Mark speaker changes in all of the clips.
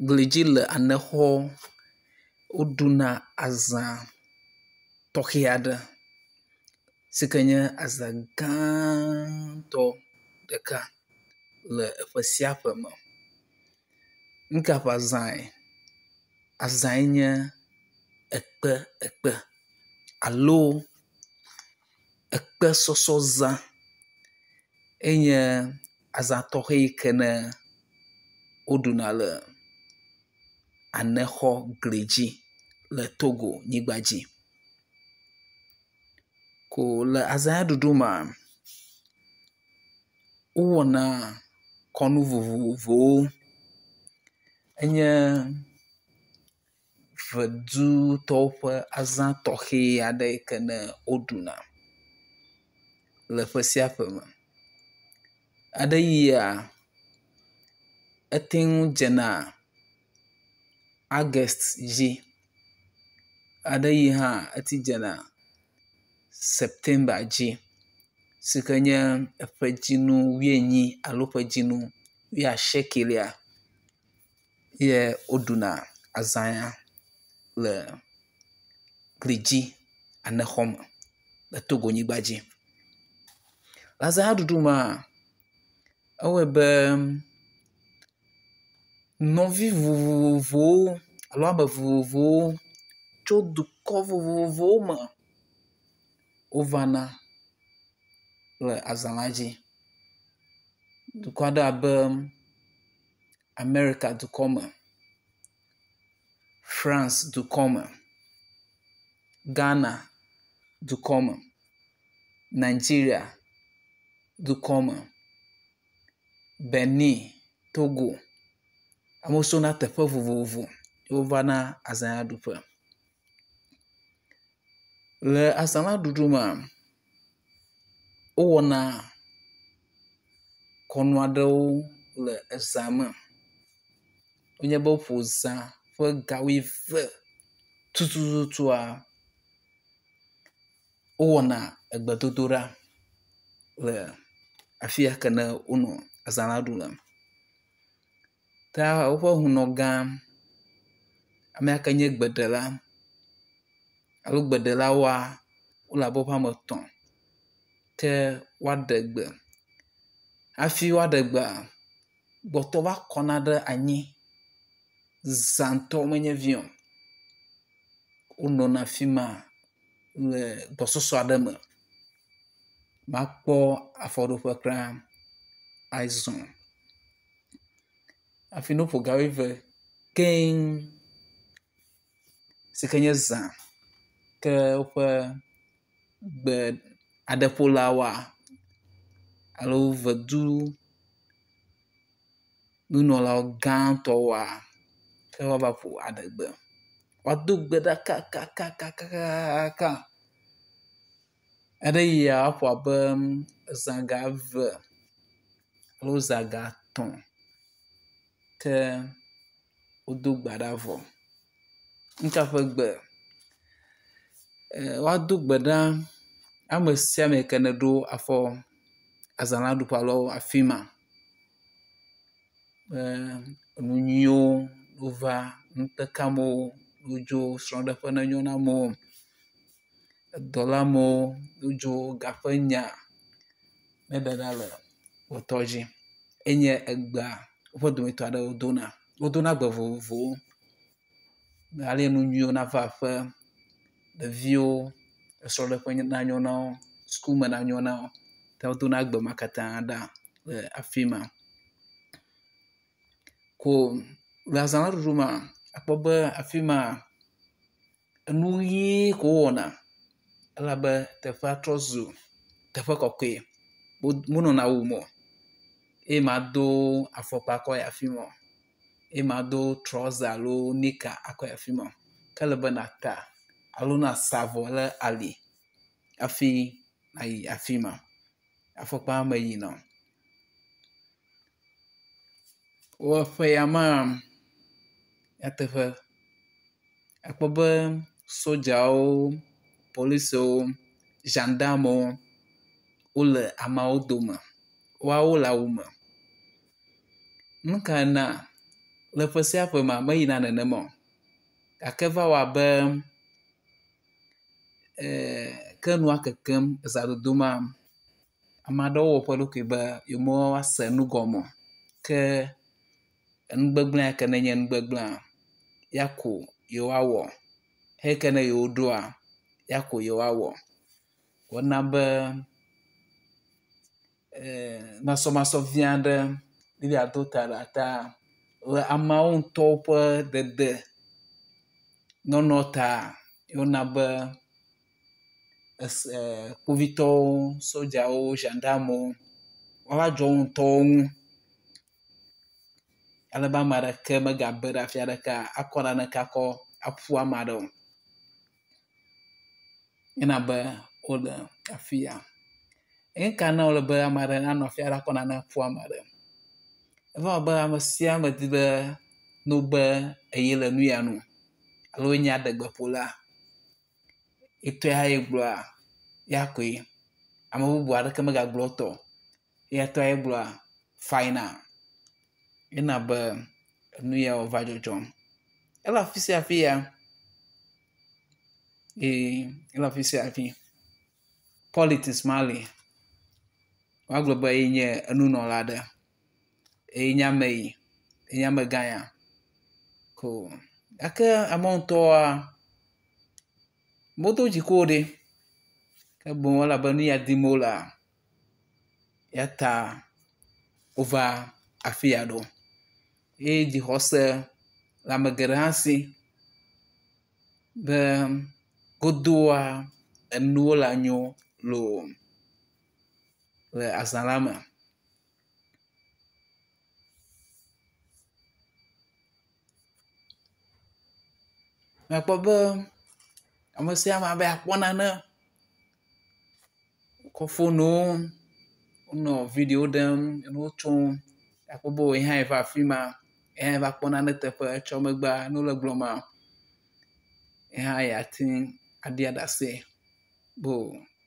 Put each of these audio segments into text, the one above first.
Speaker 1: Gledzi le anexɔ woɖuna aza tɔxɛ aɖe si ke nye aza gãtɔ ɖeka le eƒe sia ƒe me. Nuka ƒe azae? Azae nye ekpe alo ekpesɔsɔza. Enye aza tɔxɛ yi ke ne woɖuna le anexɔ gledzi le Togo nyigba dzi. Ko le aza ya ɖuɖu mea, wowɔna kɔnu vovovowo. Enye vedutɔwo ƒe aza tɔxɛ aɖe yi ke ne woɖuna le ƒe sia ƒe me. Eɖe yia, ete ŋu dzena August dzi. Eɖe yi hã eti dzena September dzi si ke nye eƒe dzinu 18 alo ƒe dzinu 19 ye woɖuna aza ya le gledzi anexɔ me le Togo nyigba dzi. Le aza ya ɖuɖu mea, ewɔe be nɔvi vovovowo alo ame vovovowo tso dukɔ vovovowo me wovana le aza la dzi. Dukɔ aɖe abe Amerika dukɔ me, France dukɔ me, Ghana dukɔ me, Nigeria dukɔ me, Benin, Togo. Amewo tso na teƒe vovovo ye wovana aza ya ɖuƒe. Le aza la ɖuɖu mea, wowɔna kɔnu aɖewo le eza me. Wonye be woƒo za ƒe ga 12 tututua, wowɔna egbedodoɖa le afi ya ke ne wonɔ aza la ɖu le. Ta woƒe hunɔgã, ame ya ke nye gbeɖela alo gbeɖelawoa, wole abe woƒe ame 3 ke woaɖe gbe. Hafi woaɖe gbea, gbɔtɔ va kɔna ɖe anyi, zã ŋutɔ menye vi o. Wonɔna afi ma le gbɔsɔsɔ aɖe me. Makpɔ afɔɖoƒe kura azɔ. Hafi ne woƒo ga 12 keŋ si ke nye zã ke woƒe gbe aɖeƒolawoa alo vedu nunɔlawo gãtɔwoa, ke woava ƒo aɖegbe. Woado gbe ɖa kakakaka. Eɖe yia, woaƒo abe zã ga 2 alo zã ga 3 ke wodo gbea ɖa vɔ. Nuka ƒe gbe? Woado gbe ɖa ame sia ame yi ke ne ɖo afɔ aza la ɖuƒe alo afi ma be enu nyuiwo wova, nuteka amewo wodzo, srɔ̃ɖeƒe nenyo na amewo, edɔ le amewo wodzo, gaƒe nya neɖeɖa le wotɔ dzi. Enye egbea woƒe dometɔ aɖewo dona. Wodona gbe vovovowo be ale nu nyuiwo nava aƒe, ɖeviwo esrɔ̃ɖeƒe nanyo na wo, sukume nanyo na wo. Ta wodona gbe ma katã ɖa le afi ma. Ko le aza la ɖuɖu mea, akpɔ be afi ma enu ʋi ko wowɔna elabe teƒea trɔ zu teƒe kɔkɔe. Monɔna awu me o, eye mado afɔkpa akɔ yi afi ma o, eye mado trɔza alo nika akɔ yi afi ma o. Ke ele be nata alo nasa avɔ le ali hafi ayi afi ma. Afɔkpa meyina o. Le ƒe ya mea, nyateƒe, akpɔ be sodzawo, policiwo, gendarmewo wole ameawo dome. Woawo le awu me. Nuka na le ƒe sia ƒe me meyina nenema o. Gake va wɔ abe ke nua kekem zãdodo ma ame aɖewo wɔ ƒe ɖokui be yewoase nu gɔme o. Ke nugbegblẽ yake nenye nugbegblẽa ya ko yewoawɔ. Heyi ke ne yewoɖoa ya ko yewoawɔ. Wɔna be masɔmasɔ vi aɖe ɖi ado ta ɖe ata le ameawo ŋutɔwo ƒe dede nɔnɔ ta wona be kpovitɔwo, sodzawo, gendarmewo woava dzɔ wo ŋutɔwo ŋu alebe ame aɖeke megabe ɖe afi aɖeke akɔ naneke akɔ aƒu ame aɖe o. Ena be wole afi ya. Eka ne wole be ame aɖe nanɔ afi aɖe akɔ nane ƒu ame aɖe? Eva wɔ be ame sia ame di be no be eye le nu ya nu alo enye adegbeƒola, etɔe ya ye gblɔa ya koe. Ame bubu aɖeke megagblɔ etɔ o. Eya tɔ ye gblɔa fina. Ena be nu ya wòva dzɔdzɔm. Ele afi sia afi ya. Ele afi sia afi. Politics ma li. Woagblɔ be ye nye enunɔla aɖe. Ye nye ame yi. Ye nye amegã ya. Ko gake amewo ŋutɔa modo dziku wo ɖe. Ke boŋ elabe nu ya dim wolea ya ta wova afi ya ɖo. Ye dzixɔse le ame geɖe hã si be godoa enuwo le anyo loo le azã la me. Nakpɔ be ame sia ame abe akpɔ nane. Kɔ fonuwo wonɔ video ɖem, enuwo tsom. Akpɔ be ye hã eva afi ma, ye hã eva kpɔ nane teƒe etsɔ megbea nu le gblɔma ye hã yeate aɖi aɖase bo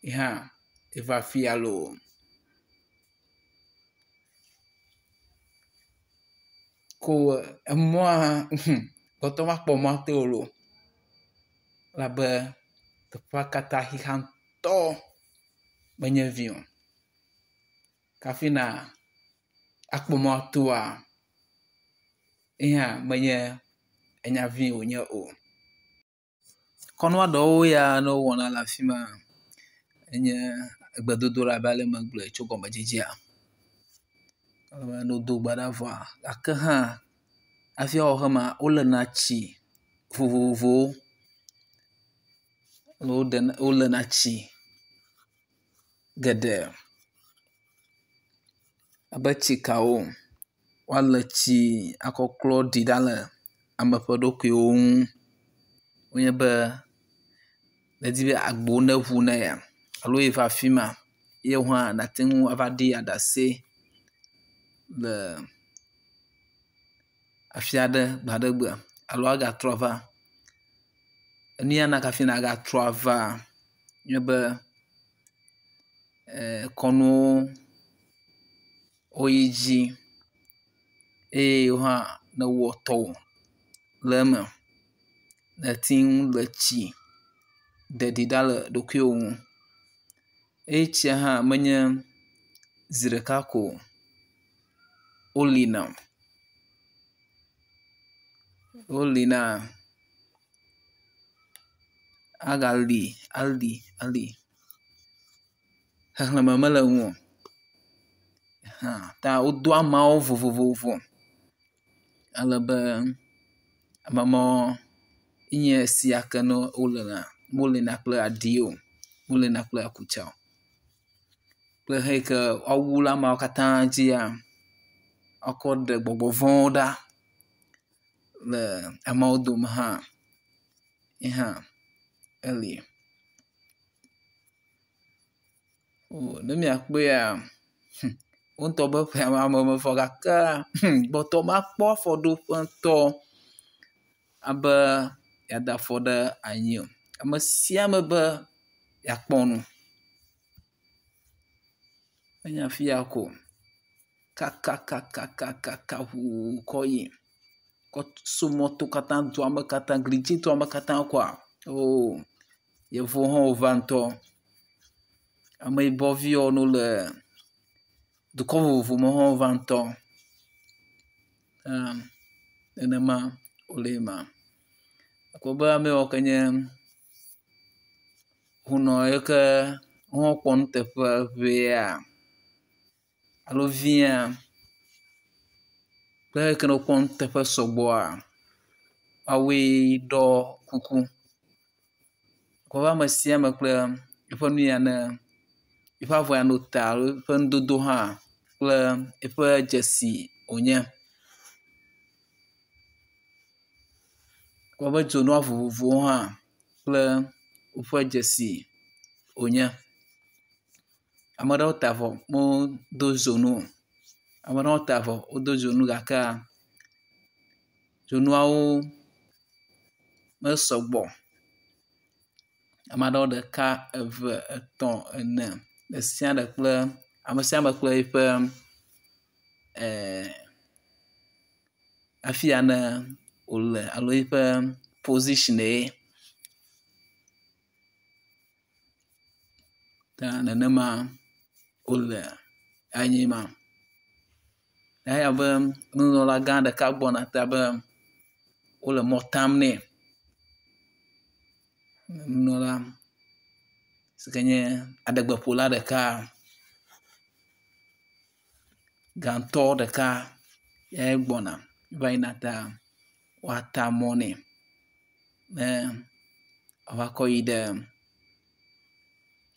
Speaker 1: ye hã eva afi ya loo. Ko emɔa gbɔtɔ makpɔ mɔa te o loo. Elabe teƒea katã xixa ŋutɔ menye vi o. Kafi na akpɔ mɔa toa ye hã menye enya vi wònye o. Kɔnua ɖewo ya ne wowɔna le afi ma enye egbedodoɖa abe ale megblɔe tso gɔmedzedzea. Ne wodo gbe ɖa vɔa gake hã hafi woawɔ xema wolena tsi vovovowo. Wolena tsi geɖe abe tsikawo. Woale tsi akɔklɔ ɖi ɖa le ame ƒe ɖokuiwo ŋu. Wonye be nedi be agbo neʋu ne ya alo ye va afi ma ye hã nate ŋu ava ɖi aɖase le afi aɖe gbe aɖe gbe alo agatrɔ va. Nu ya na hafi agatrɔ ava nye be kɔnuwo woyi dzi eye hã ne wowɔ tɔwo le eme. Nete ŋu le tsi ɖeɖi ɖa le ɖokuiwo ŋu. Eye tsia hã menye zi ɖeka ko wolina. Wolina agali ali. Xexlẽme mele eŋu o. Ta wodo ameawo vovovo. Alebe ame mawo nye esia ke ne wolena. Wolena kple aɖi o. Wolena kple akutsa o. Kple heyi ke woawu le ameawo katã dzia woakɔ ɖe gbɔgbɔ vɔ̃wo ɖa le ameawo dome hã ye hã eli. Ne miakpɔea wo ŋutɔ be ƒe ame eve gake gbɔtɔ makpɔ afɔɖoƒe ŋutɔ abe yeada afɔ ɖe anyi o. Ame sia ame be yeakpɔ nu. Menye afi ya ko kakakaka ʋuu kɔ yi. Somoto katã du ame katã glitsitɔ ame katã kwa. Oh, yevu hã wova ŋutɔ. Ameyibɔviwo no le dukɔ vovovo me hã wova ŋutɔ. Nenema wole ema. Akpɔ be ame yawo ke nye hunɔ yi ke wokpɔ nuteƒe ʋɛa alo via kple eyi ke wokpɔ nuteƒe sɔgbɔa, woawoe ɖɔ kuku. Akpɔ be ame sia ame kple eƒe nu ya ne eƒe avɔ ya nota alo eƒe nudodo hã kple eƒe dzesi wònye. Akpɔ be dzonua vovovowo hã kple woƒe dzesi wònye. Ame ɖewo ta avɔ medo dzonu o. Ame ɖewo ta avɔ wodo dzonu gake dzonuawo mesɔgbɔ. Ame aɖewo ɖeka, eve, etɔ̃, ene. Ame sia ame kple eƒe afi ya ne wòle alo eƒe position ye. Ta nenema wole enye ma. Eya be nunɔla gã ɖeka gbɔna ta be wole mɔ tam nɛ. Nunɔla si ke nye adegbeƒola ɖeka, gãtɔ ɖeka yae gbɔna va yina ta woata mɔ nɛ ne wòava kɔ yi ɖe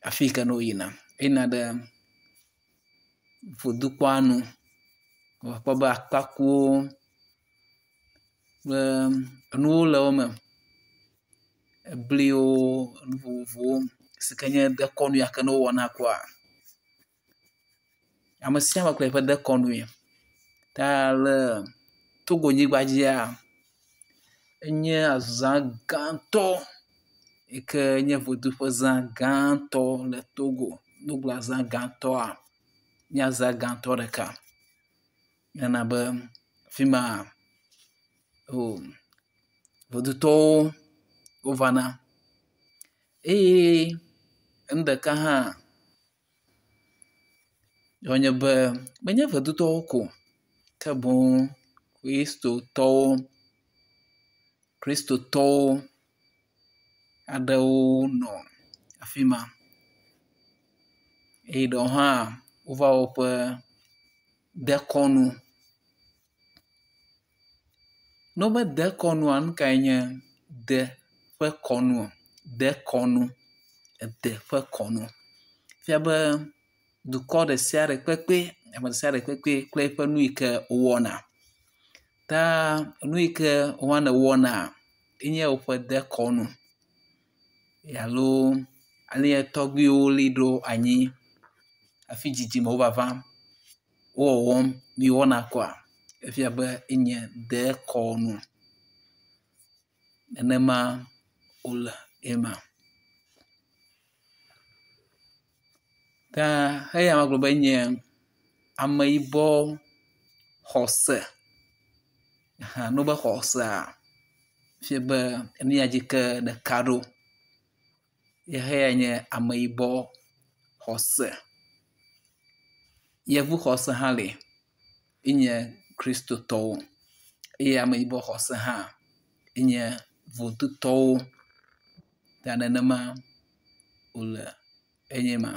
Speaker 1: afi yi ke ne woyina. Eyina ɖe vodukpɔa nu. Akpɔ be akpakuwo kple enuwo le wo me. Ebliwo, enu vovovowo si ke nye dekɔnu ya ke ne wowɔna kɔa, ame sia ame kple eƒe dekɔnui. Ta le Togonyigba dzia, enye azã gãtɔ yi ke nye vodukpɔ zã gãtɔ le Togo. Ne wogblɔ azã gãtɔa, nye azã gãtɔ ɖeka. Nana be afi ma, vodutɔwo wovana. Eye enu ɖeka hã wònye be menye vodutɔwo ko, ke boŋ kristotɔwo aɖewo nɔ afi ma. Eye ɖewo hã wova woƒe dekɔnu. Ne wobe dekɔnua, nu kae nye de ƒe kɔnu? Dekɔnu, ede ƒe kɔnu. Fia be dukɔ ɖe sia ɖe kpekpe, ame ɖe sia ɖe kpekpe kple eƒe nu yi ke wowɔna. Ta nu yi ke woane wɔna enye woƒe dekɔnu. Alo ale tɔgbuiwo li ɖo anyi hafi dzidzime wovavam, wowɔwɔm, mi wɔna kɔa, efia be enye dekɔnu. Nenema wole ema. Ta eya magblɔ be nye ameyibɔ xɔse. Ne wobe xɔsea, fie be enu ya dzi ke ɖeka ɖo. Yeheya nye ameyibɔ xɔse. Yevu xɔse hã li, enye kristotɔwo. Eye ameyibɔ xɔse hã enye vodutɔwo. Ta nenema wole enye ma.